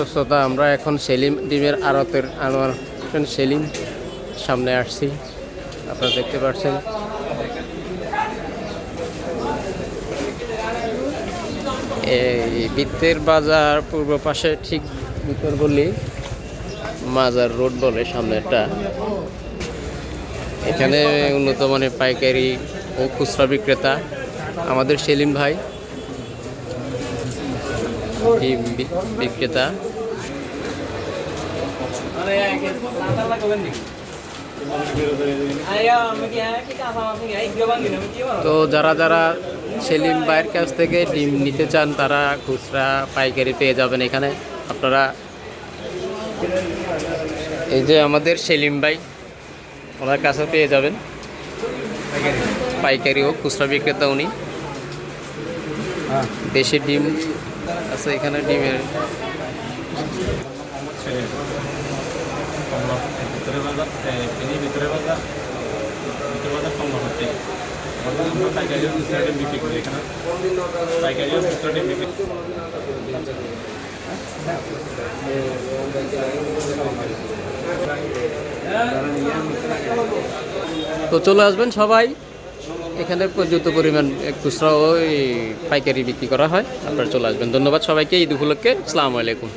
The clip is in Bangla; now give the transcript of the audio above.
অসুস্থতা। আমরা এখন সেলিম ডিমের আড়তের আনোয়ার হোসেন সেলিম সামনে আসছি, আপনারা দেখতে পাচ্ছেন। এই বৃত্তের বাজার পূর্ব পাশে, ঠিক ভিতর বললি মাজার রোড বলে সামনেটা। এখানে উন্নত মানের পাইকারি ও খুচরা বিক্রেতা আমাদের সেলিম ভাই, ডিম বিক্রেতা। তো যারা যারা সেলিম ভাইয়ের কাছ থেকে ডিম নিতে চান তারা খুচরা পাইকারি পেয়ে যাবেন এখানে। আপনারা এই যে আমাদের সেলিম ভাই, ওনার কাছে পেয়ে যাবেন পাইকারি ও খুচরা বিক্রেতা উনি। দেশি ডিম আছে এখানে, ডিমের তো চলে আসবেন সবাই, এখানে পর্যাপ্ত পরিমাণ খুচরা ও পাইকারি বিক্রি করা হয়। আপনারা চলে আসবেন। ধন্যবাদ সবাইকে। ঈদ উপলক্ষে আসসালামু আলাইকুম।